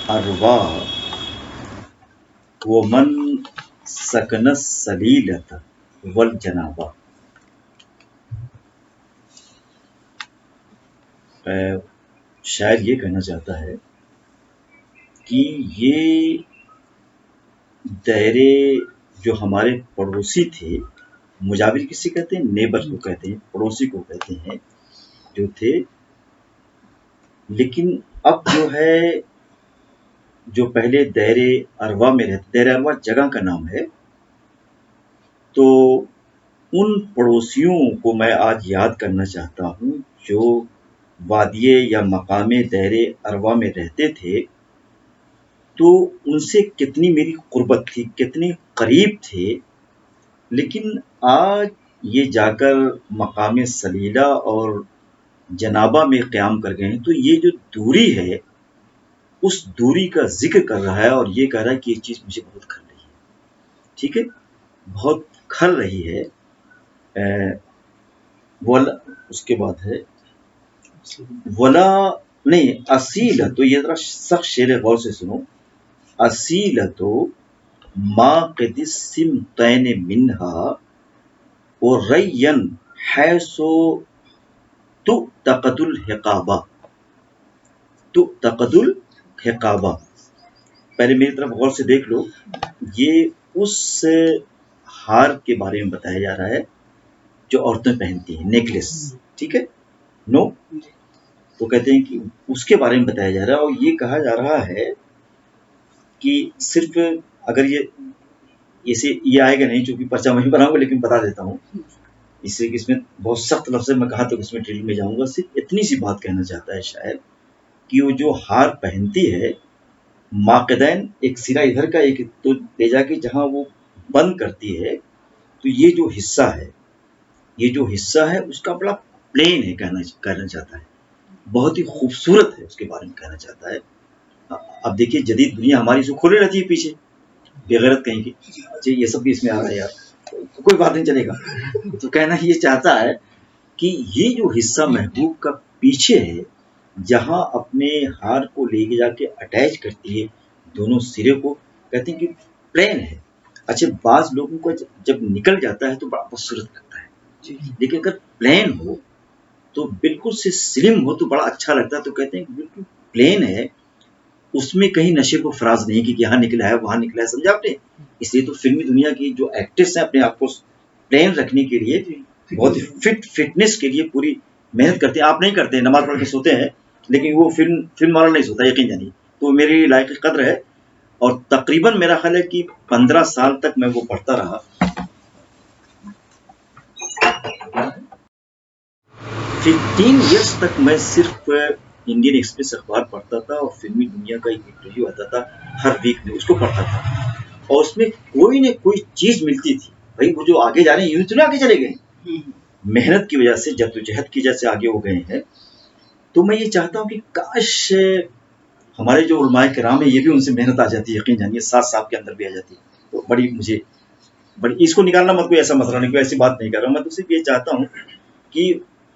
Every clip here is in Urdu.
اروا ومن سکن السلیلۃ والجنابہ. شاعر یہ کہنا چاہتا ہے کہ یہ دائرے جو ہمارے پڑوسی تھے، مجاور کسی کہتے ہیں، نیبر کو کہتے ہیں، پڑوسی کو کہتے ہیں، جو تھے، لیکن اب جو ہے جو پہلے دائر اروا میں رہتے، دائر اروا جگہ کا نام ہے، تو ان پڑوسیوں کو میں آج یاد کرنا چاہتا ہوں جو وادی یا مقام دائر اروا میں رہتے تھے. تو ان سے کتنی میری قربت تھی، کتنے قریب تھے، لیکن آج یہ جا کر مقام سلیلہ اور جنابہ میں قیام کر گئے ہیں. تو یہ جو دوری ہے، اس دوری کا ذکر کر رہا ہے اور یہ کہہ رہا ہے کہ یہ چیز مجھے بہت کھل رہی ہے. ٹھیک ہے، بہت کھل رہی ہے. اس کے بعد ہے ولا نہیں اصیل. تو یہ ذرا سخت شعر ہے، غور سے سنو. اصیلۃ ما قد السمتین منہا ورین حیث تؤتقد الحقابہ. تؤتقد الحقابہ، پہلے میری طرف غور سے دیکھ لو. یہ اس ہار کے بارے میں بتایا جا رہا ہے جو عورتیں پہنتی ہیں، نیکلس. ٹھیک ہے، نو، تو کہتے ہیں کہ اس کے بارے میں بتایا جا رہا ہے. اور یہ کہا جا رہا ہے کہ صرف اگر یہ آئے گا نہیں، چونکہ پرچہ وہیں بناؤں گا، لیکن بتا دیتا ہوں اس سے کہ اس میں بہت سخت لفظ میں کہا تو اس میں ڈیٹیل میں جاؤں گا. صرف اتنی سی بات کہنا چاہتا ہے شاید کہ وہ جو ہار پہنتی ہے، ماقدین، ایک سرا ادھر کا ایک تو لے جا کے جہاں وہ بند کرتی ہے، تو یہ جو حصہ ہے، یہ جو حصہ ہے اس کا بڑا پلین ہے، کہنا چاہتا ہے، بہت ہی خوبصورت ہے، اس کے بارے میں کہنا چاہتا ہے. اب دیکھیے جدید دنیا ہماری سے کھلے رہتی ہے پیچھے، بغیرت کہیں کی. اچھا یہ سب بھی اس میں آ رہا ہے یار، کوئی بات نہیں چلے گا. تو کہنا یہ چاہتا ہے کہ یہ جو حصہ محبوب کا پیچھے ہے، جہاں اپنے ہار کو لے کے جا کے اٹیچ کرتی ہے دونوں سرے کو، کہتے ہیں کہ پلین ہے. اچھا بعض لوگوں کو جب نکل جاتا ہے تو بڑا خوبصورت لگتا ہے، لیکن اگر پلین ہو تو بالکل سے سلم ہو تو بڑا اچھا لگتا ہے. تو کہتے ہیں کہ بالکل پلین ہے، اس میں کہیں نشے کو فراز نہیں کہ یہاں نکلا ہے وہاں نکلا ہے، سمجھا آپ نے. اس لیے تو فلمی دنیا کی جو ایکٹرس ہیں اپنے آپ کو پلین رکھنے کے لیے بہت فٹنس کے لیے پوری محنت کرتے ہیں. آپ نہیں کرتے، نماز پڑھ کے سوتے ہیں، لیکن وہ فلم والا نہیں سوتا، یقین جانیے. تو میری لائق قدر ہے، اور تقریباً میرا خیال ہے کہ 15 سال تک میں وہ پڑھتا رہا. 15 ایئرس تک میں صرف انڈین ایکسپریس اخبار پڑھتا تھا، اور فلمی دنیا کا ایک انٹرویو آتا تھا ہر ویک میں، اس کو پڑھتا تھا، اور اس میں کوئی نہ کوئی چیز ملتی تھی. بھائی وہ جو آگے جا رہے ہیں یوں تو نہیں آگے چلے گئے، محنت کی وجہ سے، جدوجہد کی وجہ سے آگے ہو گئے ہیں. تو میں یہ چاہتا ہوں کہ کاش ہمارے جو علماء کرام ہیں یہ بھی ان سے محنت آ جاتی ہے، یقین جانیے 7 سال کے اندر بھی آ جاتی ہے. تو بڑی اس کو نکالنا مت، کوئی ایسا مسئلہ نہیں، کوئی ایسی بات نہیں کر رہا ہوں. میں تو صرف یہ چاہتا ہوں کہ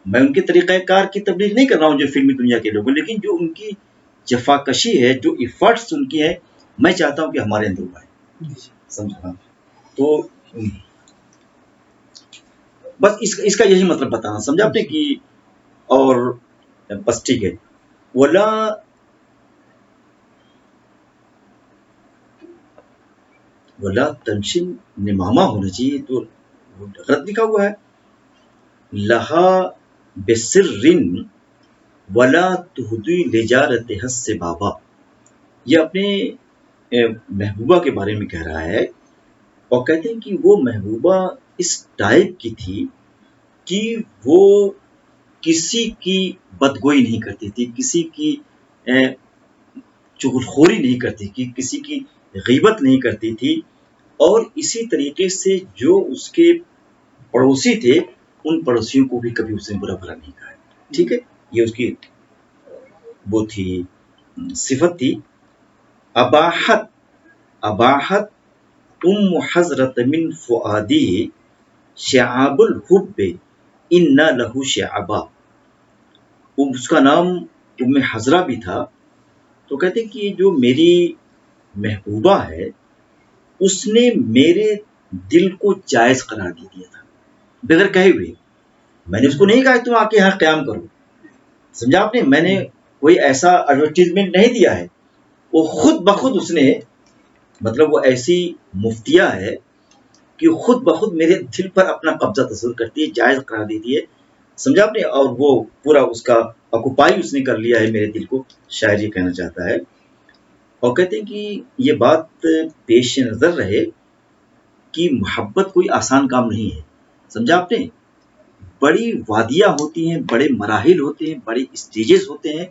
میں ان کے طریقہ کار کی تبلیغ نہیں کر رہا ہوں جو فلمی دنیا کے لوگ ہیں، لیکن جو ان کی جفاکشی ہے، جو ایفرٹس ان کی ہے، میں چاہتا ہوں کہ ہمارے اندر آئے. سمجھا؟ تو بس اس کا یہی مطلب بتانا، سمجھا آپ نے کہ، اور بس ٹھیک ہے. ولا تنشن نمامہ ہونا چاہیے، تو غلط لکھا ہوا ہے. لہا بسرن ولا تہدی لجارتہ السبابہ. یہ اپنے محبوبہ کے بارے میں کہہ رہا ہے، اور کہتے ہیں کہ وہ محبوبہ اس ٹائپ کی تھی کہ وہ کسی کی بدگوئی نہیں کرتی تھی، کسی کی چغلخوری نہیں کرتی تھی، کسی کی غیبت نہیں کرتی تھی. اور اسی طریقے سے جو اس کے پڑوسی تھے، ان پڑوسیوں کو بھی کبھی اس نے برا بھلا نہیں کہا. ٹھیک ہے، یہ اس کی وہ تھی، صفت تھی. اباحت ام حضرت من فؤادی شعاب الحب ان لہو شعبا. اس کا نام ام حضرہ بھی تھا، تو کہتے ہیں کہ جو میری محبوبہ ہے اس نے میرے دل کو جائز قرار دے دیا تھا بغیر کہے ہوئے. میں نے اس کو نہیں کہا کہ تم آ کے یہاں قیام کرو، سمجھا آپ نے، میں نے کوئی ایسا ایڈورٹیزمنٹ نہیں دیا ہے، وہ خود بخود اس نے، مطلب وہ ایسی مفتیہ ہے کہ خود بخود میرے دل پر اپنا قبضہ تصور کرتی ہے، جائز قرار دیتی ہے، سمجھا آپ نے، اور وہ پورا اس کا آکوپائی اس نے کر لیا ہے میرے دل کو، شاعر یہ کہنا چاہتا ہے. اور کہتے ہیں کہ یہ بات پیش نظر رہے کہ محبت کوئی آسان کام نہیں ہے، سمجھا آپ نے، بڑی وادیاں ہوتی ہیں، بڑے مراحل ہوتے ہیں، بڑے اسٹیجز ہوتے ہیں،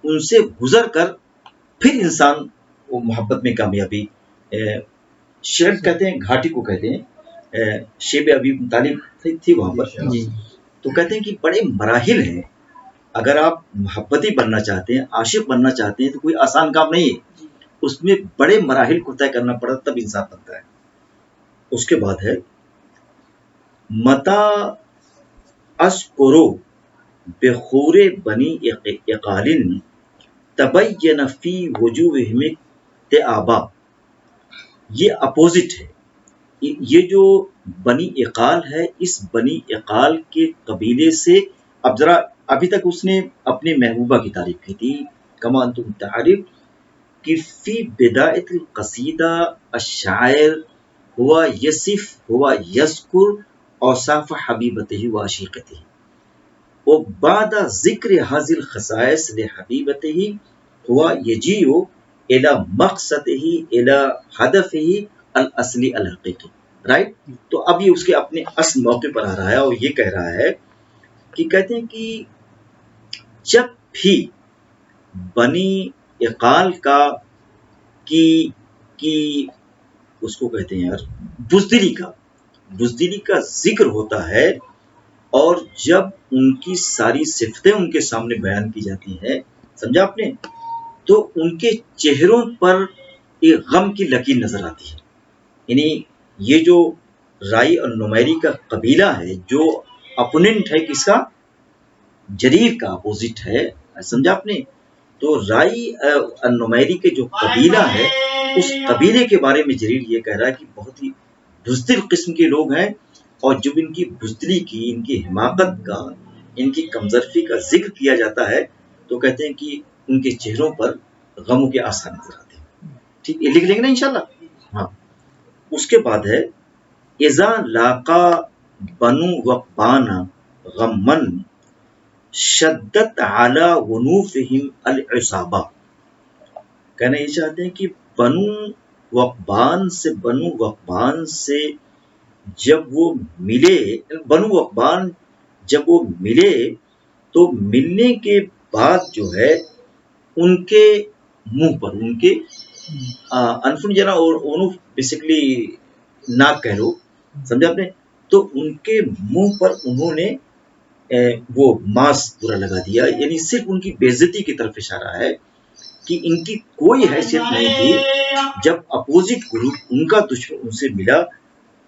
ان سے گزر کر پھر انسان وہ محبت میں کامیابی، شیب کہتے ہیں گھاٹی کو کہتے ہیں، شیب ابی طالب تھی وہاں پر، تو کہتے ہیں کہ بڑے مراحل ہیں، اگر آپ محبتی بننا چاہتے ہیں، عاشق بننا چاہتے ہیں تو کوئی آسان کام نہیں ہے، اس میں بڑے مراحل کو طے کرنا پڑا تب انسان بنتا ہے. اس کے بعد ہے متا اشکرو بخور بنی اقالن تبین فی وجوہہم تآبا. یہ اپوزٹ ہے، یہ جو بنی اقال ہے، اس بنی اقال کے قبیلے سے، اب ذرا ابھی تک اس نے اپنے محبوبہ کی تعریف کی تھی، کما انتم تعریف، کہ فی بدایت القصیدہ الشاعر ہوا یصف ہوا یذکر اوصاف حبیبتہ و عشیقتہ، وبعد ذکر هذه الخصائص لحبیبتہ ہوا یجیء الی مقصدہ الی ہدفہ الاصلی الحقیقی. رائٹ، تو اب یہ اس کے اپنے اصل موقع پر آ رہا ہے اور یہ کہہ رہا ہے کہ کہتے ہیں کہ جب بھی بنی اقال کی اس کو کہتے ہیں یار بزدلی کا ذکر ہوتا ہے، اور جب ان کی ساری صفتیں ان کے سامنے بیان کی جاتی ہیں، سمجھا آپ نے، تو ان کے چہروں پر ایک غم کی لکیر نظر آتی ہے. یعنی یہ جو رائی اور نمیری کا قبیلہ ہے، جو اپوننٹ ہے کس کا، جریر کا اپوزٹ ہے، سمجھا آپ نے، تو رائی اور نمیری کے جو قبیلہ ہے، اس قبیلے کے بارے میں جریر یہ کہہ رہا ہے کہ بہت ہی بزدل قسم کے لوگ ہیں، اور جب ان کی بزدلی کی، ان کی حماقت کا، ان کی کمزرفی کا ذکر کیا جاتا ہے تو کہتے ہیں کہ ان کے چہروں پر غموں کے آثار نظر آتے ہیں. ٹھیک، یہ لکھ لیں گے نا انشاءاللہ. ہاں، اس کے بعد ہے اذا لاقا بنو وقبان غمن شدت علی ونوفہم العصابہ. کہنا یہ چاہتے ہیں کہ بنو وقبان سے جب وہ ملے، بنو وقبان جب وہ ملے تو ملنے کے بعد جو ہے ان کے منہ پر، ان کے انفن جنا اور اونف بیسکلی ناک کہہ لو، سمجھا آپ نے، تو ان کے منہ پر انہوں نے وہ ماسک پورا لگا دیا، یعنی صرف ان کی بے عزتی کی طرف اشارہ ہے کہ ان کی کوئی حیثیت نہیں تھی. جب اپوزٹ گروپ ان کا دشمن ان سے ملا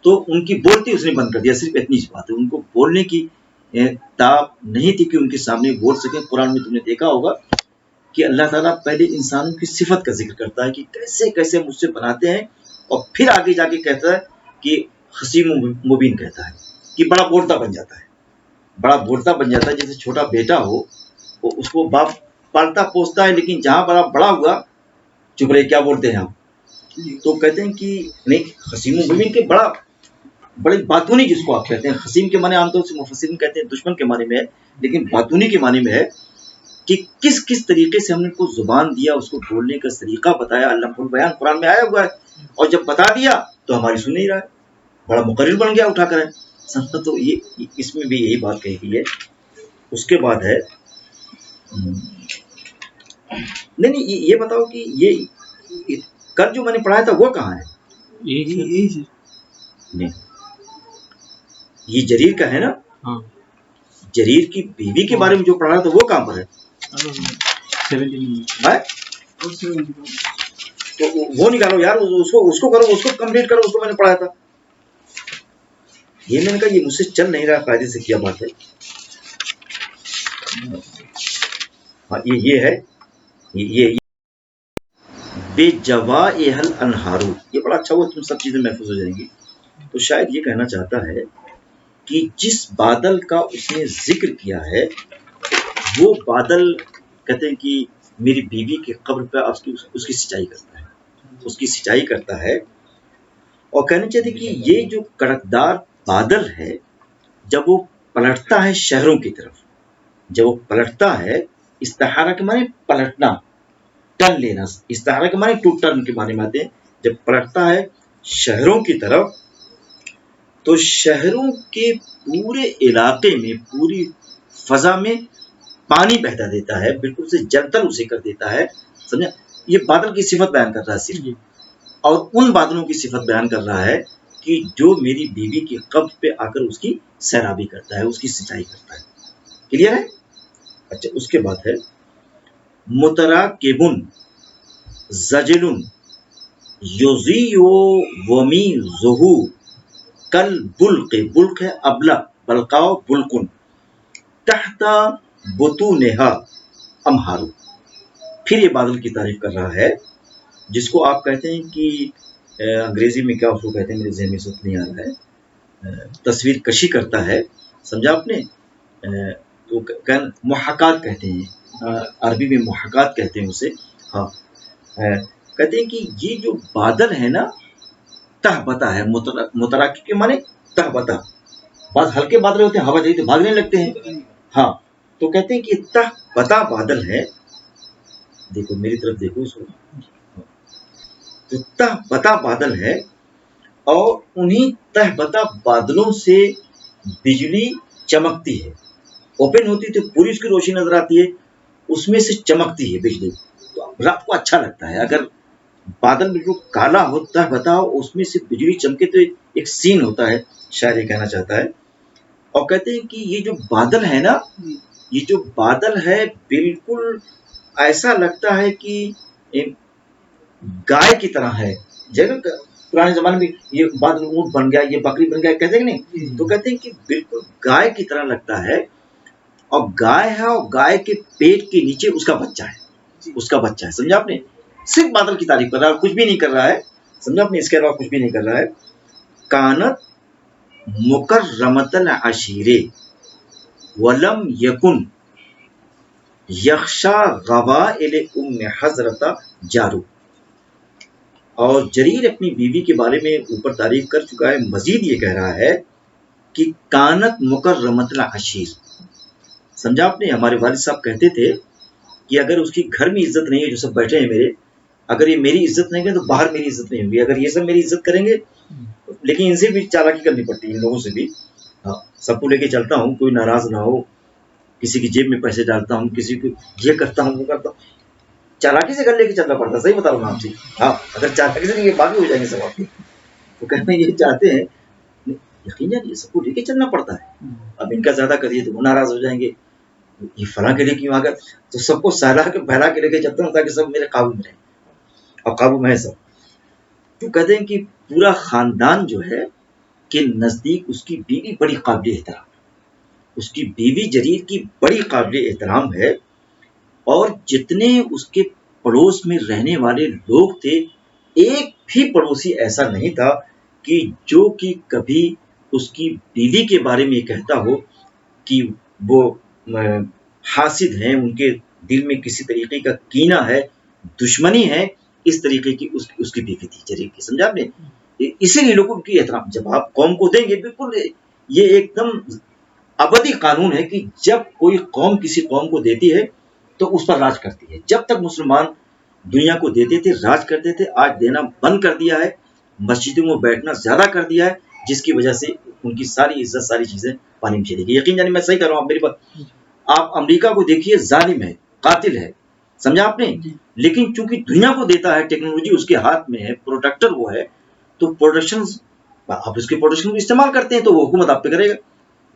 تو ان کی بولتی اس نے بند کر دیا. صرف اتنی سی بات ہے، ان کو بولنے کی طاقت نہیں تھی کہ ان کے سامنے بول سکیں. قرآن میں تم نے دیکھا ہوگا کہ اللہ تعالیٰ پہلے انسانوں کی صفت کا ذکر کرتا ہے کہ کیسے کیسے مجھ سے بناتے ہیں، اور پھر آگے جا کے کہتا ہے کہ حسیم مبین، کہتا ہے کہ بڑا بولتا بن جاتا ہے، بڑا بولتا بن جاتا ہے. جیسے چھوٹا بیٹا ہو، وہ اس کو باپ پالتا پوستا ہے، لیکن جہاں پر آپ بڑا ہوا، چپ رہے، کیا بولتے ہیں آپ، تو کہتے ہیں کہ نہیں، حسیم مبین کے بڑے باتونی، جس کو آپ کہتے ہیں، حسیم کے معنی عام طور سے مفسرین کہتے ہیں دشمن کے معنی میں ہے، لیکن باتونی کے معنی میں ہے کہ کس طریقے سے ہم نے ان کو زبان دیا، اس کو بولنے کا طریقہ بتایا. اللہ بیان قرآن میں آیا ہوا ہے، اور جب بتا دیا تو ہماری سن نہیں رہا ہے، بڑا مقرر بن گیا اٹھا کر ہے. تو یہ اس میں بھی یہی بات کہی گئی ہے. اس کے بعد ہے نہیں یہ بتاؤ کہ یہ کل جو میں نے پڑھایا تھا وہ کہاں ہے؟ نہیں، یہ جریر کا ہے نا، جریر کی بیوی کے بارے میں جو پڑھا تھا وہ کہاں پر ہے؟ تو وہ نکالو یار، اس کو کرو، اس کو کمپلیٹ کرو، اس کو میں نے پڑھایا تھا. یہ میں نے کہا یہ مجھ سے چل نہیں رہا، قاعدے سے کیا بات ہے. ہاں، یہ ہے یہ بے جوائها الانہار، یہ بڑا اچھا ہوا، تم سب چیزیں محفوظ ہو جائیں گی. تو شاید یہ کہنا چاہتا ہے کہ جس بادل کا اس نے ذکر کیا ہے وہ بادل کہتے ہیں کہ میری بیوی کی قبر پہ اس کی سچائی کرتا ہے، اس کی سچائی کرتا ہے. اور کہنا چاہتے کہ یہ جو کڑکدار بادل ہے جب وہ پلٹتا ہے شہروں کی طرف، جب وہ پلٹتا ہے، استحارہ کے معنی پلٹنا، ٹرن لینا، استحارہ کے معنی ٹو ٹرن کے معنی میں آتے ہیں. جب پلٹتا ہے شہروں کی طرف تو شہروں کے پورے علاقے میں، پوری فضا میں پانی بہتا دیتا ہے، بالکل سے جلتل اسے کر دیتا ہے. سمجھا؟ یہ بادل کی صفت بیان کر رہا ہے صرف، اور ان بادلوں کی صفت بیان کر رہا ہے کہ جو میری بیوی کی قبر پہ آ کر اس کی سیرابی کرتا ہے، اس کی سچائی کرتا ہے. کلیئر ہے؟ اچھا، اس کے بعد ہے متراکبن زجلن یوزیو ومی زہو کل بلق، بلق ہے ابلا، بلقاؤ بلکن، تحت بطونہا امہارو. پھر یہ بادل کی تعریف کر رہا ہے جس کو آپ کہتے ہیں کہ انگریزی میں کیا اس کو کہتے ہیں، میرے ذہن میں سب نہیں آ رہا ہے، تصویر کشی کرتا ہے. سمجھا آپ نے؟ تو محاکات کہتے ہیں، عربی میں محاکات کہتے ہیں اسے. ہاں، کہتے ہیں کہ یہ جو بادل ہے نا، تہ بتا ہے، متراکب کے معنی تہ بتا. بعض ہلکے بادل ہوتے ہیں، ہوا چلی تو بھاگنے لگتے ہیں. ہاں، تو کہتے ہیں کہ یہ تہ بتا بادل ہے. دیکھو میری طرف دیکھو اس کو، تو تہ بتا بادل ہے، اور انہیں تہ بتا بادلوں سے بجلی چمکتی ہے. اوپن ہوتی تو پوری اس کی روشنی نظر آتی ہے، اس میں سے چمکتی ہے بجلی، تو رات کو اچھا لگتا ہے. اگر بادل بالکل کالا ہو، تہ بتا ہو، اس میں سے بجلی چمکے تو ایک سین ہوتا ہے. شاعر یہ کہنا چاہتا ہے. اور کہتے ہیں کہ یہ جو بادل ہے نا، یہ جو بادل ہے بالکل ایسا لگتا ہے کہ گائے کی طرح ہے. جیسے پرانے زمانے میں یہ بادل اونٹ بن گیا، یہ بکری بن گیا، کہتے ہیں کہ نہیں؟ تو کہتے ہیں کہ بالکل گائے کی طرح لگتا ہے. اور گائے ہے، اور گائے کے پیٹ کے نیچے اس کا بچہ ہے، اس کا بچہ ہے. سمجھا آپ نے؟ صرف بادل کی تعریف کر رہا ہے اور کچھ بھی نہیں کر رہا ہے. سمجھا آپ نے؟ اس کے علاوہ کچھ بھی نہیں کر رہا ہے. کانت مکرمۃ العشیر ولم یکن یخشا غوائل ام حضرت جارو. اور جریر اپنی بیوی کے بارے میں اوپر تعریف کر چکا ہے. مزید یہ کہہ رہا ہے کہ کانت مکرمۃ العشیر. سمجھا آپ نے؟ ہمارے والد صاحب کہتے تھے کہ اگر اس کی گھر میں عزت نہیں ہے، جو سب بیٹھے ہیں میرے، اگر یہ میری عزت نہیں کریں تو باہر میری عزت نہیں ہوگی. اگر یہ سب میری عزت کریں گے، لیکن ان سے بھی چالاکی کرنی پڑتی ہے، ان لوگوں سے بھی. ہاں، سب کو لے کے چلتا ہوں، کوئی ناراض نہ ہو، کسی کی جیب میں پیسے ڈالتا ہوں، کسی کو یہ کرتا ہوں، وہ کرتا ہوں، چالاکی سے گھر لے کے چلنا پڑتا ہے. صحیح بتا رہا ہوں آپ سے. ہاں، اگر چالاکی سے نہیں، یہ باقی ہو جائیں گے سب آپ کے. تو کہتے ہیں یہ چاہتے ہیں، یقیناً یہ سب کو لے کے چلنا پڑتا ہے. اب ان کا زیادہ کریے تو وہ ناراض ہو جائیں گے، یہ فلاں کے لیے کیوں آ گیا. تو سب کو سہلا کے پھیلا کے لے کے چلتا ہوں تاکہ سب میرے قابو میں رہیں، اور قابو میں ہے سب. تو کہتے ہیں کہ پورا خاندان جو ہے کہ نزدیک اس کی بیوی بڑی قابل احترام، اس کی بیوی جریر کی بڑی قابل احترام ہے. اور جتنے اس کے پڑوس میں رہنے والے لوگ تھے، ایک بھی پڑوسی ایسا نہیں تھا کہ جو کہ کبھی اس کی بیوی کے بارے میں یہ کہتا ہو کہ وہ حاسد ہیں، ان کے دل میں کسی طریقے کا کینہ ہے، دشمنی ہے. اس طریقے کی اس کی بیوی تھی جریر کی. سمجھا آپ نے؟ اسی لیے لوگوں کی احترام جب آپ قوم کو دیں گے، بالکل یہ ایک دم ابدی قانون ہے کہ جب کوئی قوم کسی قوم کو دیتی ہے تو اس پر راج کرتی ہے. جب تک مسلمان دنیا کو دیتے تھے، راج کرتے تھے. آج دینا بند کر دیا ہے، مسجدوں میں بیٹھنا زیادہ کر دیا ہے، جس کی وجہ سے ان کی ساری عزت، ساری چیزیں پانی میں چلی گئی. یقین جانے میں صحیح کر رہا ہوں، آپ میری بات. آپ امریکہ کو دیکھیے، ظالم ہے، قاتل ہے. سمجھا آپ نے؟ لیکن چونکہ دنیا کو دیتا ہے، ٹیکنالوجی اس کے ہاتھ میں ہے، پروڈکٹر وہ ہے، تو پروڈکشن آپ اس کے پروڈکشن کو استعمال کرتے ہیں تو وہ حکومت آپ پہ کرے گا.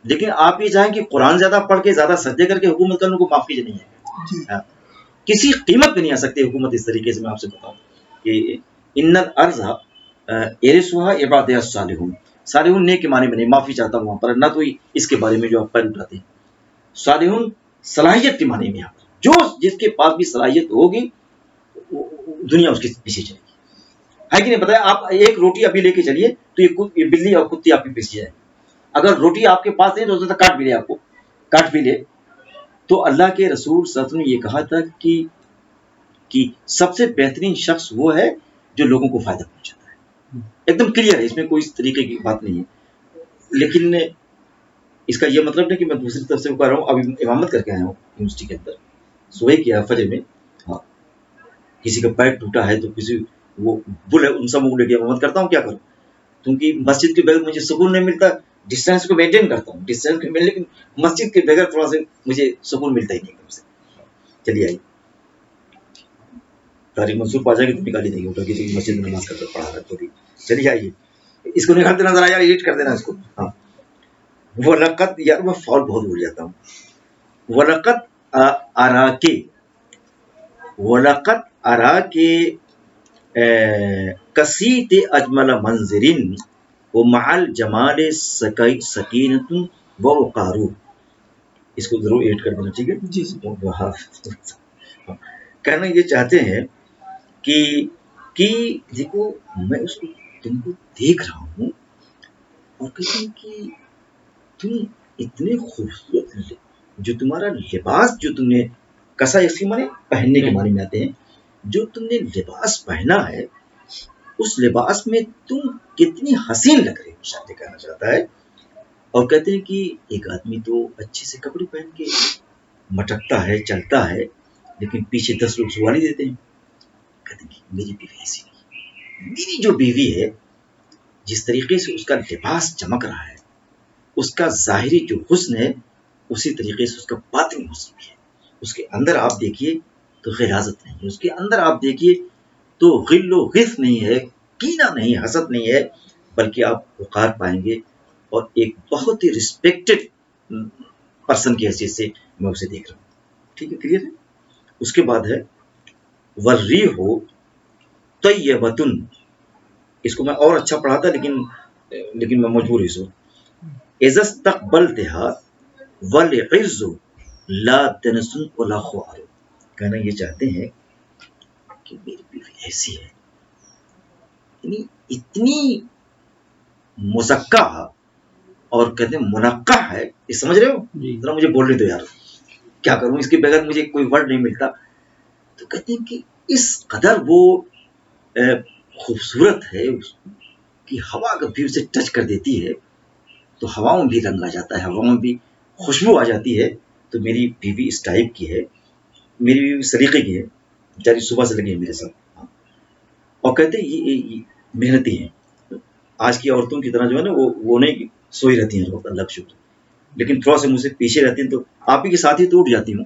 لیکن آپ یہ چاہیں کہ قرآن زیادہ پڑھ کے، زیادہ سجدے کر کے حکومت کرنے کو معاف کیجیے، نہیں ہے. کسی قیمت پہ نہیں آ سکتی حکومت اس طریقے سے. میں آپ سے بتاؤں کہ ان الارض یرثها عبادی الصالحون. صالحون نیک کے معنی میں نہیں، معافی چاہتا ہوں وہاں پر، نہ کوئی اس کے بارے میں جو آپ پیر اٹھاتے ہیں. صالحون صلاحیت کے معنی میں، جو جس کے پاس بھی صلاحیت ہوگی دنیا اس کے پیچھے چلے گی، ہے کہ نہیں؟ بتائیں، آپ ایک روٹی ابھی لے کے چلیے تو یہ بلی اور کتی آپ کے پیچھے جائے، اگر روٹی آپ کے پاس نہیں تو ہو سکتا کاٹ بھی لے، آپ کو کاٹ بھی لے۔ تو اللہ کے رسول صلی اللہ علیہ وسلم نے یہ کہا تھا کہ سب سے بہترین شخص وہ ہے جو لوگوں کو فائدہ پہنچاتا ہے، ایک دم کلیئر ہے، اس میں کوئی اس طریقے کی بات نہیں ہے۔ لیکن اس کا یہ مطلب نہیں کہ میں دوسری طرف سے کہہ رہا ہوں، ابھی امامت کر کے آیا ہوں یونیورسٹی کے اندر، صبح کیا فجر میں، ہاں، کسی کا پیر ٹوٹا ہے تو کسی وہ بل ہے ان سب کو لے کے امامت کرتا ہوں، کیا کروں؟ کیونکہ مسجد کے بغیر مجھے سکون نہیں ملتا، ڈسٹینس کو مینٹین کرتا ہوں، ڈسٹینس کو لیکن مسجد کے بغیر تھوڑا سا مجھے سکون ملتا ہی نہیں ایک دم سے۔ چلیے آئیے، تاریخ منصور پا جائے گی تو نکالی دیں گے، اٹھا کے مسجد میں نماز کرتے پڑھا رہا ہے تھوڑی۔ چلیے آئیے، اس کو نکال دینا ذرا یار، ایڈٹ کر دینا اس کو۔ ہاں، وَلَقَدْ، یار میں فال بہت بھول جاتا ہوں۔ وَلَقَدْ أَرَاكِ، وَلَقَدْ أَرَاكِ کسیت اجمل منظرن ومع الجمال سکینۃ ووقار، اس کو ضرور ایڈ کر دینا، ٹھیک ہے جی۔ کہنا یہ چاہتے ہیں کہ دیکھو میں اس کو تم کو دیکھ رہا ہوں اور کہتے ہیں کہ تم اتنے خوبصورت، جو تمہارا لباس جو تم نے کسا، اس کی معنی پہننے کے معنی میں آتے ہیں، جو تم نے لباس پہنا ہے اس لباس میں تم کتنی حسین لگ رہی ہو، شاید کہنا چاہتا ہے۔ اور کہتے ہیں کہ ایک آدمی تو اچھے سے کپڑے پہن کے مٹکتا ہے، چلتا ہے، لیکن پیچھے 10 لوگ سواری دیتے ہیں۔ کہتے ہیں کہ میری بیوی ایسی نہیں، میری جو بیوی ہے جس طریقے سے اس کا لباس چمک رہا ہے، اس کا ظاہری جو حسن ہے اسی طریقے سے اس کا باطنی حسن بھی ہے۔ اس کے اندر آپ دیکھیے تو غلاظت نہیں ہے، اس کے اندر آپ دیکھیے تو غل و غف نہیں ہے، کینہ نہیں، حسد نہیں ہے، بلکہ آپ وقار پائیں گے اور ایک بہت ہی رسپیکٹڈ پرسن کی حیثیت سے میں اسے دیکھ رہا ہوں۔ ٹھیک ہے، کلیئر ہے؟ اس کے بعد ہے وَالرِّيحُ طَيِّبَةٌ، اس کو میں اور اچھا پڑھا تھا لیکن میں مجبور ہوں اس وقت۔ اِذَا اسْتَقْبَلْتِهَا وَالْعِزُّ لَا دَنْسٌ وَلَا خُوَارٌ، کہنا یہ چاہتے ہیں کہ میری بیوی ایسی ہے، یعنی اتنی مزکہ اور کہتے ہیں منقع ہے، یہ سمجھ رہے ہو؟ ذرا مجھے بولنے دو یار، کیا کروں اس کے بغیر مجھے کوئی ورڈ نہیں ملتا۔ تو کہتے ہیں کہ اس قدر وہ خوبصورت ہے کہ ہوا اگر بھی اسے ٹچ کر دیتی ہے تو ہواؤں بھی رنگ آ جاتا ہے، ہواؤں بھی خوشبو آ جاتی ہے۔ تو میری بیوی اس ٹائپ کی ہے، میری بیوی اس طریقے کی ہے، بیچاری صبح سے لگی ہے میرے ساتھ۔ اور کہتے ہیں یہ محنتی ہیں، آج کی عورتوں کی طرح جو ہے نا وہ نہیں سوئی رہتی ہیں روز، اللہ کا شکر، لیکن تھوڑا سا مجھ سے پیچھے رہتی ہیں، تو آپ ہی کے ساتھ ہی تو اٹھ جاتی ہوں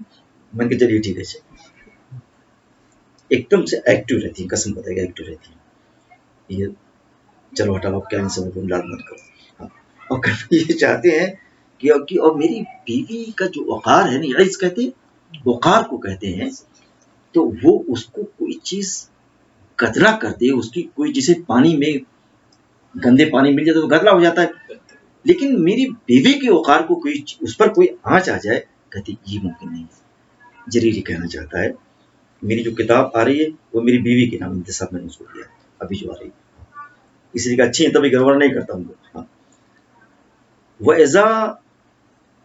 میں کہ چلیے ٹھیک ہے، ایک دم سے ایکٹیو رہتی ہیں، قسم بتائے گا ایکٹیو رہتی ہیں۔ یہ چلو ہٹاؤ، آپ کیا ان سب کو لاد مت کرو۔ ہاں، اور یہ چاہتے ہیں کہ اور میری بیوی کا جو وقار ہے نا، عز کہتے ہیں، وقار کو کہتے ہیں، تو وہ اس کو کوئی چیز گدلا کر دے، اس کی کوئی جسے پانی میں گندے پانی مل جائے تو گدلا ہو جاتا ہے، لیکن میری بیوی کے وقار کو کوئی اس پر کوئی آنچ آ جائے، کہتی یہ ممکن نہیں ہے۔ جریری کہنا چاہتا ہے میری جو کتاب آ رہی ہے وہ میری بیوی کے نام انتصاب میں نے اس کو دیا ابھی جو آ رہی ہے، اس لیے کہ اچھی ہے تبھی گڑبڑ نہیں کرتا ہوں۔ ہاں، وَإِذَا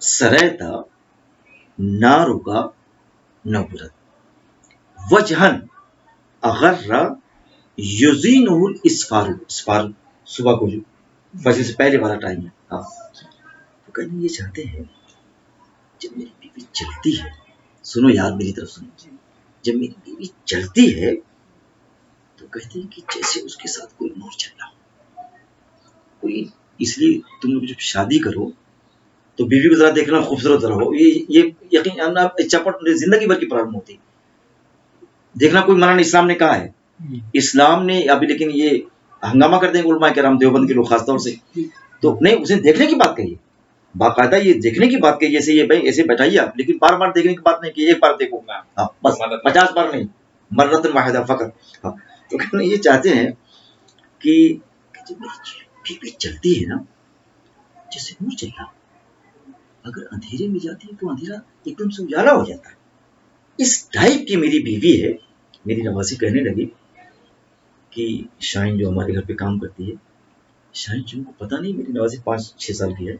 سَرَيْتَ نَارُكَ نَوْرَتْ وَجْهًا أَغَرَّ يُزِينُهُ الْإِسْفَارُ، اسفار صبح کو جو فجر سے پہلے والا ٹائم ہے۔ ہاں، تو کہنے یہ چاہتے ہیں جب میری بیوی چلتی ہے، سنو یار میری طرف سنو، جب میری بیوی چلتی ہے تو کہتے ہیں کہ جیسے اس کے ساتھ کوئی نور چل رہا ہو، کوئی، اس لیے تم لوگ جب شادی کرو تو بیوی کو ذرا دیکھنا خوبصورت رہو، یہ یقین چپٹ زندگی بھر کی پرابلم ہوتی، دیکھنا کوئی منع نہیں، اسلام نے کہا ہے، اسلام نے ابھی، لیکن یہ ہنگامہ کر دیں گے علماء کرام دیوبند کے لوگ خاص طور سے، تو نہیں، اسے دیکھنے کی بات کہی، باقاعدہ یہ دیکھنے کی بات کہی، جیسے یہ بھائی ایسے بیٹھائیے آپ، لیکن بار بار دیکھنے کی بات نہیں کہ ایک بار دیکھو، ہاں بس 50 بار نہیں، مرۃ واحدہ فقط۔ ہاں، تو کہنا یہ چاہتے ہیں کہ جب میری بیوی چلتی ہے نا جیسے نور چلتا، اگر اندھیرے میں جاتی ہے تو اندھیرا ایک دم سے اجالا ہو جاتا ہے، اس ٹائپ کی میری بیوی ہے میری نوازی کہنے لگی کہ شاہین جو ہمارے گھر پہ کام کرتی ہے، شاہین تم کو پتا نہیں میری نوازی 5-6 سال کی ہے،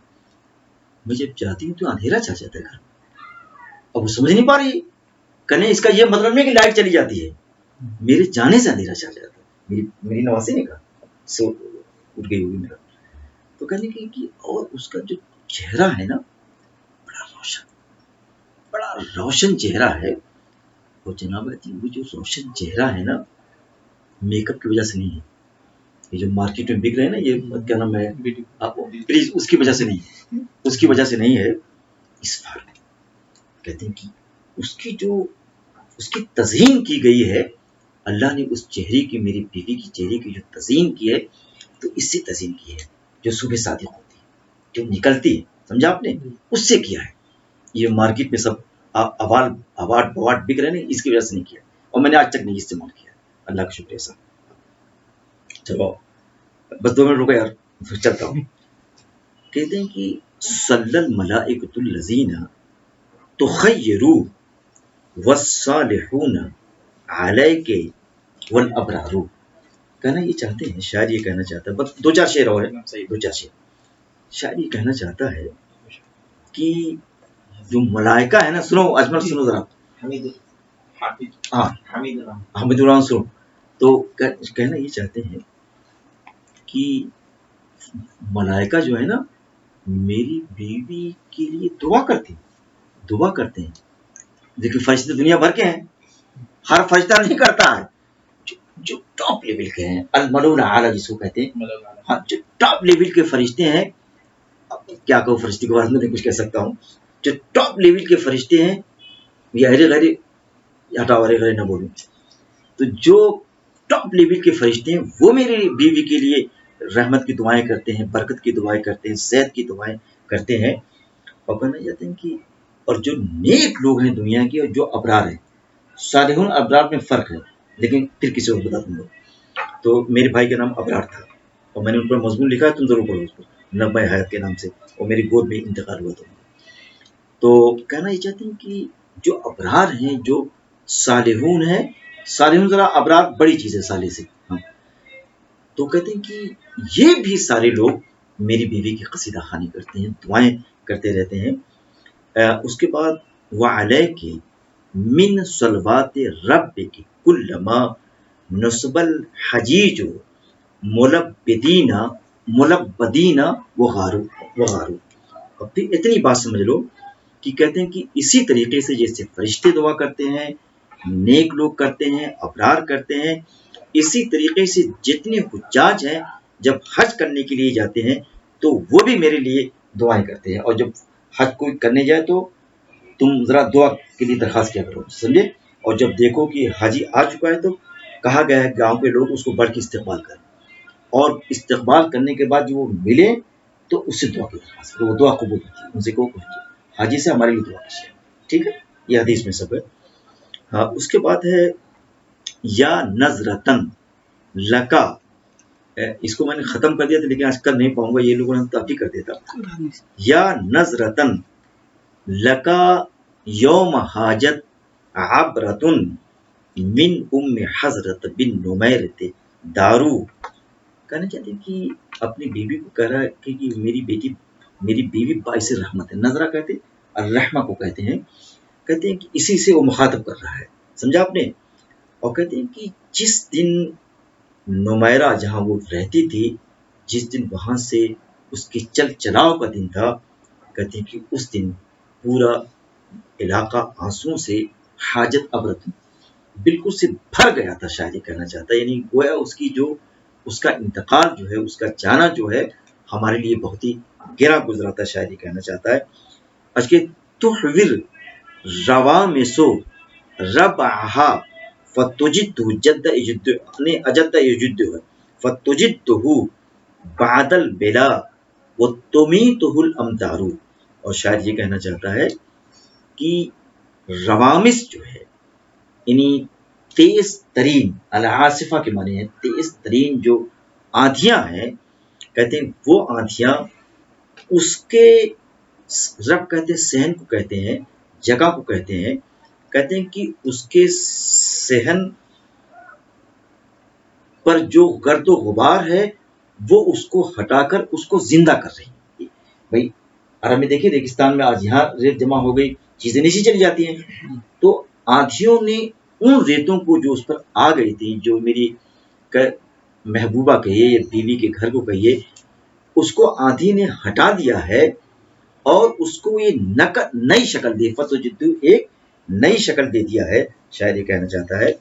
میں جب جاتی ہوں تو اندھیرا چھا جاتا ہے گھر میں۔ اب وہ سمجھ نہیں پا رہی، کہنے اس کا یہ مطلب نہیں کہ لائٹ چلی جاتی ہے، میرے جانے سے اندھیرا چھا جاتا ہے۔ میری نوازی نے کہا، سو اٹھ گئی ہوگی میرا، تو کہنے کی کہ اور اس کا جو چہرہ ہے نا، بڑا روشن، بڑا روشن چہرہ ہے۔ اور جناب عزیز، وہ جو روشن چہرہ ہے نا، میک اپ کی وجہ سے نہیں ہے، یہ جو مارکیٹ میں بک رہے ہیں نا، یہ کیا نام ہے، آپ پلیز اس کی وجہ سے نہیں ہے، اس کی وجہ سے نہیں ہے، اس بار کہتے ہیں کہ اس کی تزئین کی گئی ہے، اللہ نے اس چہرے کی، میری بیوی کی چہرے کی جو تزئین کی ہے، تو اس سے تزئین کی ہے، جو صبح صادق ہوتی ہے، جو نکلتی ہے، سمجھا آپ نے، اس سے کیا ہے۔ یہ مارکیٹ میں سب اوارڈ بوارڈ بک رہے ہیں، اس کی وجہ سے نہیں کیا، اور میں نے آج تک نہیں استعمال کیا، اللہ کا شکریہ صاحب۔ چلو بس 2 منٹ رکو یار، پھر چلتا ہوں۔ کہتے ہیں کہ صلی الملائکۃ الذین تخیروا والصالحون علیک والابرار۔ کہنا یہ چاہتے ہیں، شاعر یہ کہنا چاہتا ہے، بس 2-4 شعر اور ہے، 2-4 شعر۔ شاعر یہ کہنا چاہتا ہے کہ جو ملائکہ ہے نا، سنو اجمل، سنو ذرا، ہاں حمید الرحمن سنو، تو کہنا یہ چاہتے ہیں کہ ملائکہ جو ہے نا، میری بیوی کے لیے دعا کرتے ہیں، لیکن فرشتے دنیا بھر کے ہیں، ہر فرشتہ نہیں کرتا ہے، جو ٹاپ لیول کے ہیں، الملون اعلیٰ جس کو کہتے ہیں، ہاں جو ٹاپ لیول کے فرشتے ہیں، کیا کہوں فرشتے کے بارے میں نہیں کچھ کہہ سکتا ہوں، جو ٹاپ لیول کے فرشتے ہیں، یہ ارے غیر ہٹاؤ، ارے غیر نہ بولوں، تو جو ٹاپ لیول کے فرشتے ہیں وہ میری بیوی کے لیے رحمت کی دعائیں کرتے ہیں، برکت کی دعائیں کرتے ہیں، صحت کی دعائیں کرتے ہیں، اور کہنا چاہتے ہیں کہ اور جو نیک لوگ ہیں دنیا کے، اور جو ابرار ہیں، صالحون ابرار میں فرق ہے، لیکن پھر کسی کو بتا دوں گا۔ تو میرے بھائی کا نام ابرار تھا، اور میں نے ان پر مضمون لکھا ہے، تم ضرور پڑھو اس کو، نغمہ حیات کے نام سے، اور میری گود میں انتقال ہوا تھا۔ تو کہنا یہ چاہتے ہیں کہ جو ابرار ہیں، جو صالحون ہیں، صالحون ذرا ابرار بڑی چیز ہے صالح سے، ہاں، تو کہتے ہیں کہ یہ بھی سارے لوگ میری بیوی کی قصیدہ خوانی کرتے ہیں، دعائیں کرتے رہتے ہیں۔ اس کے بعد وعلیک من صلوات ربک کلما نصب الحجیج ملبدین وغارو۔ اور پھر اتنی بات سمجھ لو کہ کہتے ہیں کہ اسی طریقے سے جیسے فرشتے دعا کرتے ہیں، نیک لوگ کرتے ہیں، ابرار کرتے ہیں، اسی طریقے سے جتنے حجاج ہیں جب حج کرنے کے لیے جاتے ہیں تو وہ بھی میرے لیے دعائیں کرتے ہیں، اور جب حج کوئی کرنے جائے تو تم ذرا دعا کے لیے درخواست کیا کرو، سمجھے، اور جب دیکھو کہ حاجی آ چکا ہے تو کہا گیا ہے گاؤں کے لوگ اس کو بڑھ کے استقبال کریں، اور استقبال کرنے کے بعد جو وہ ملے تو اس سے دعا کی درخواست کرو، وہ دعا قبول ہوتی ہے، ان سے کو حاجی سے ہمارے لیے دعا کیجیے، ٹھیک ہے، یہ حدیث میں سب ہے۔ ہاں، اس کے بعد ہے یا نظرتن لکا، اس کو میں نے ختم کر دیا تھا لیکن آج کل نہیں پاؤں گا، یہ لوگوں نے تبدیل کر دیتا، یا نظرتن لکا یوم حاجت عبرتن من ام حضرت بن نمیرت دارو۔ کہنا چاہتے ہیں کہ اپنی بیوی کو کہہ رہا ہے کہ میری بیوی باعث رحمت ہے، نظرہ کہتے ہیں، الرحمہ کو کہتے ہیں کہ اسی سے وہ مخاطب کر رہا ہے، سمجھا آپ نے، اور کہتے ہیں کہ جس دن نمیرہ جہاں وہ رہتی تھی، جس دن وہاں سے اس کے چل چلاؤ کا دن تھا، کہتے ہیں کہ اس دن پورا علاقہ آنسوؤں سے حاجت ابرت بالکل سے بھر گیا تھا، شاید یہ کہنا چاہتا ہے، یعنی گویا اس کا انتقال جو ہے، اس کا جانا جو ہے ہمارے لیے بہت ہی گرا گزرا تھا، شاید یہ کہنا چاہتا ہے۔ اج کے تحور روا میں سو ربعہا فتجدہ جد یجد، اپنے اجد یجد ہے، فتجدہ بعد البلا وتمیتہ الامطار۔ اور شاید یہ کہنا چاہتا ہے کہ روامس جو ہے، یعنی تیز ترین، العاصفہ کے معنی ہے تیز ترین جو آندھیاں ہیں، کہتے ہیں وہ آندھیاں اس کے رب کہتے ہیں، صحن کو کہتے ہیں، جگہ کو کہتے ہیں کہ اس کے صحن پر جو گرد و غبار ہے وہ اس کو ہٹا کر اس کو زندہ کر رہی ہے. بھائی عرب میں دیکھیے ریگستان میں آج یہاں ریت جمع ہو گئی، چیزیں نیچے چلی جاتی ہیں. تو آندھیوں نے ان ریتوں کو جو اس پر آ گئی تھی، جو میری محبوبہ کہیے یا بیوی کے گھر کو کہیے، اس کو آندھی نے ہٹا دیا ہے اور اس کو یہ نئی شکل دی، فتوجدو ایک نئی شکل دے دیا ہے. شاید یہ کہنا چاہتا ہے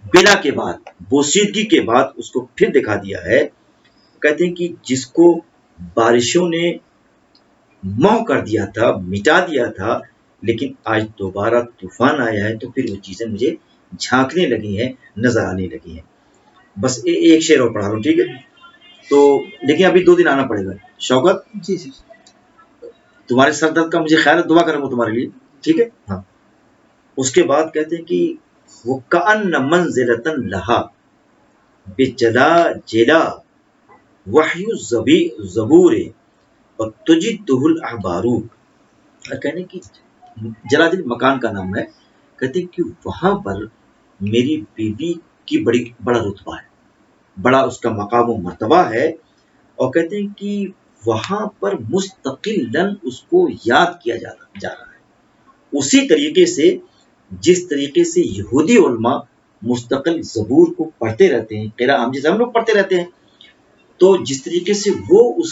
بلا کے بعد، بوسیدگی کے بعد اس کو پھر دکھا دیا ہے. کہتے ہیں کہ جس کو بارشوں نے مو کر دیا تھا، مٹا دیا تھا، لیکن آج دوبارہ طوفان آیا ہے تو پھر وہ چیزیں مجھے جھانکنے لگی ہیں، نظر آنے لگی ہیں. بس ایک شعر اور پڑھا لوں، ٹھیک ہے؟ تو لیکن ابھی 2 دن آنا پڑے گا. شوکت جی جی تمہارے سر درد کا مجھے خیال ہے، دعا کروں گا تمہارے لیے، ٹھیک ہے؟ ہاں. اس کے بعد کہتے ہیں کہ وہ کأن منزلتن لہا بجلا جلا وحی زبور اور تجدہ الاحبار. کہنے کی جلال مکان کا نام ہے. کہتے ہیں کہ وہاں پر میری بیوی کی بڑا رتبہ ہے، بڑا اس کا مقام و مرتبہ ہے. اور کہتے ہیں کہ وہاں پر مستقلاً اس کو یاد کیا جا رہا ہے، اسی طریقے سے جس طریقے سے یہودی علماء مستقل زبور کو پڑھتے رہتے ہیں، قراء ہم جیسے ہم لوگ پڑھتے رہتے ہیں، تو جس طریقے سے وہ اس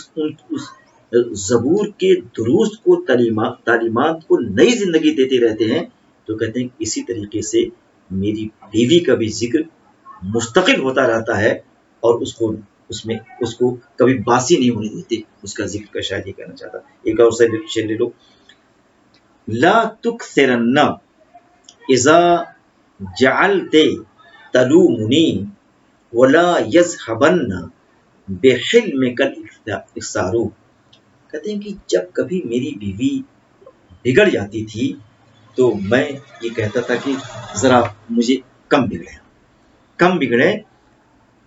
زبور کے دروس کو تعلیمات کو نئی زندگی دیتے رہتے ہیں، تو کہتے ہیں اسی طریقے سے میری بیوی کا بھی ذکر مستقل ہوتا رہتا ہے اور اس کو کبھی باسی نہیں ہونے دیتے اس کا ذکر کا. شاید یہ کہنا چاہتا. ایک اور شعر لے لو. لا تکثرن اذا جعلت تلومنی ولا یذهبن بحلمک الاکثار. کہتے ہیں کہ جب کبھی میری بیوی بگڑ جاتی تھی تو میں یہ کہتا تھا کہ ذرا مجھے کم بگڑے.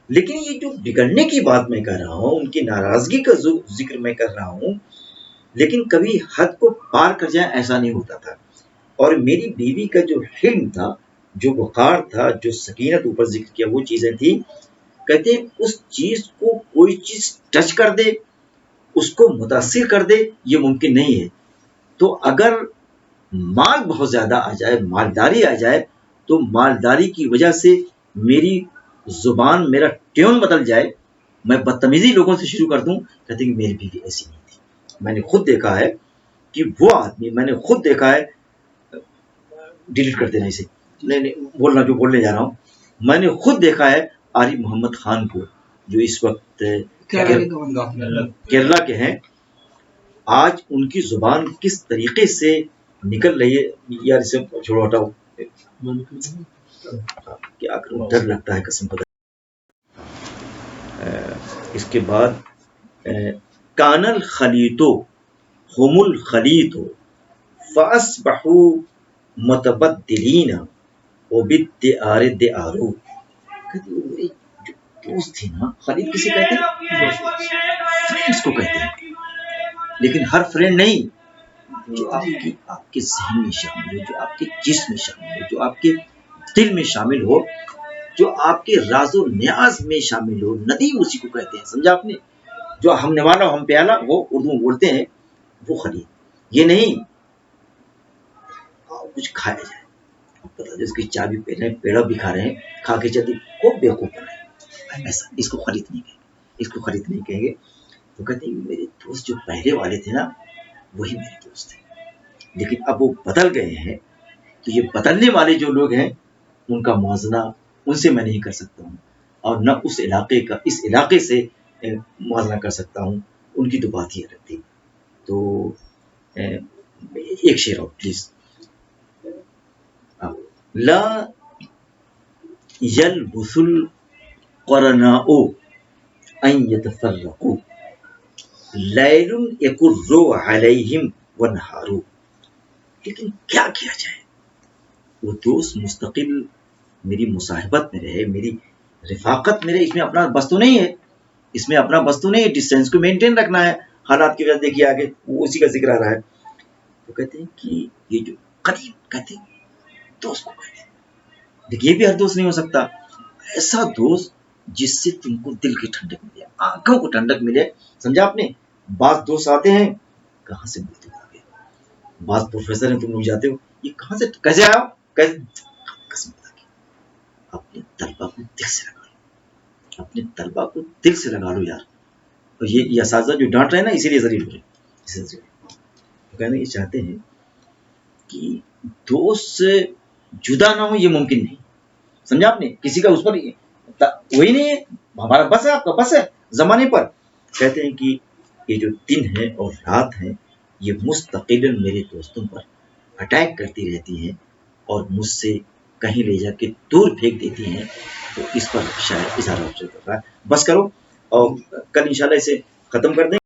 لیکن یہ جو بگڑنے کی بات میں کر رہا ہوں، ان کی ناراضگی کا ذکر میں کر رہا ہوں، لیکن کبھی حد کو پار کر جائے ایسا نہیں ہوتا تھا. اور میری بیوی کا جو حلم تھا، جو وقار تھا، جو سکینت اوپر ذکر کیا، وہ چیزیں تھیں. کہتے ہیں اس چیز کو کوئی چیز ٹچ کر دے، اس کو متاثر کر دے، یہ ممکن نہیں ہے. تو اگر مال بہت زیادہ آ جائے، مالداری آ جائے، تو مالداری کی وجہ سے میری زبان، میرا ٹیون بدل جائے، میں بدتمیزی لوگوں سے شروع کر دوں. کہتے ہیں کہ میری بیوی ایسی نہیں تھی. میں نے خود دیکھا ہے کہ وہ آدمی، میں نے خود دیکھا ہے، ڈیلیٹ کر دینا اسے، نہیں بولنا جو بولنے جا رہا ہوں. میں نے خود دیکھا ہے عارف محمد خان کو، جو اس وقت کیرلا کے ہیں. آج ان کی زبان کس طریقے سے نکل رہی ہے. یار اسے چھوڑو، ہٹاؤ، کیا کروں، ڈر لگتا ہے قسم خدا. اس کے بعد کان الخلیط هم الخلیط فاصبحوا متبدلین وبالدعار دعار. میری جو دوست تھی نا، خلیط کسے کہتے ہیں؟ فرینڈس کو کہتے ہیں. لیکن ہر فرینڈ نہیں، جو آپ کے ذہن میں شامل ہو، جو آپ کے جسم میں شامل ہو، جو آپ کے دل میں شامل ہو، جو آپ کے راز و نیاز میں شامل ہو. ندیم اسی کو کہتے ہیں، سمجھا آپ نے؟ جو ہم نوالا ہم پیالہ وہ اردو میں بولتے ہیں، وہ خلیط. یہ نہیں کچھ کھایا جائے، پتا جس کی چابی پہلے پیڑا بھی کھا رہے ہیں، کھا کے جلدی خوب بیوقوف بنائے، ایسا اس کو خلیط نہیں کہیں گے، اس کو خلیط نہیں کہیں گے. تو کہتے ہیں میرے دوست جو پہلے والے تھے نا، وہی میرے دوست تھے. لیکن اب وہ بدل گئے ہیں، تو یہ بدلنے والے جو لوگ ہیں، ان کا موازنہ ان سے میں نہیں کر سکتا ہوں، اور نہ اس علاقے سے موازنہ کر سکتا ہوں. ان کی تو بات ہی الگ تھی. تو ایک شعر اور پلیز. لا یلبث القرناء ان یتفرقوا لیل یکر علیہم ونہار. لیکن کیا کیا جائے، وہ دوست مستقل میری مصاحبت میں رہے، میری رفاقت میں رہے. اس میں اپنا بس تو نہیں ہے، اس میں اپنا بس تو نہیں ہے. ڈسٹینس کو مینٹین رکھنا ہے. حالات کی وجہ دیکھیے آگے وہ اسی کا ذکر آ رہا ہے. تو کہتے ہیں کہ یہ جو قریب کہتے ہیں دوست کو کہتے ہیں. لیکن یہ بھی ہر دوست نہیں ہو سکتا. ایسا دوست جس سے تم کو دل کی ٹھنڈک ملے، آنکھوں کو ٹھنڈک ملے. سمجھا آپ نے؟ بعض دوست آتے ہیں، کہاں سے ملتے ہو آگے، بعض پروفیسر ہیں تم لوگ جاتے ہو، یہ کہاں سے کیسے آیا کیسے، قسم خدا کی اپنے طلبا کو دل سے لگا لو، اپنے طلبا کو دل سے لگا لو یار. اور یہ اساتذہ جو ڈانٹ رہے ہیں نا، اسی لیے ذلیل ہو رہے ہیں، اسی لیے وہ کہنا یہ چاہتے ہیں کہ دوست سے جدا نہ ہو، یہ ممکن نہیں. سمجھا آپ نے؟ کسی کا اس پر وہی نہیں ہے، ہمارا بس ہے، آپ کا بس ہے زمانے پر. کہتے ہیں کہ یہ جو دن ہے اور رات ہے، یہ مستقل میرے دوستوں پر اٹیک کرتی رہتی ہیں اور مجھ سے کہیں لے جا کے دور پھینک دیتی ہیں. تو اس پر شاید اظہار افسوس کر رہا ہے. بس کرو، اور کل انشاءاللہ اسے ختم کر دیں.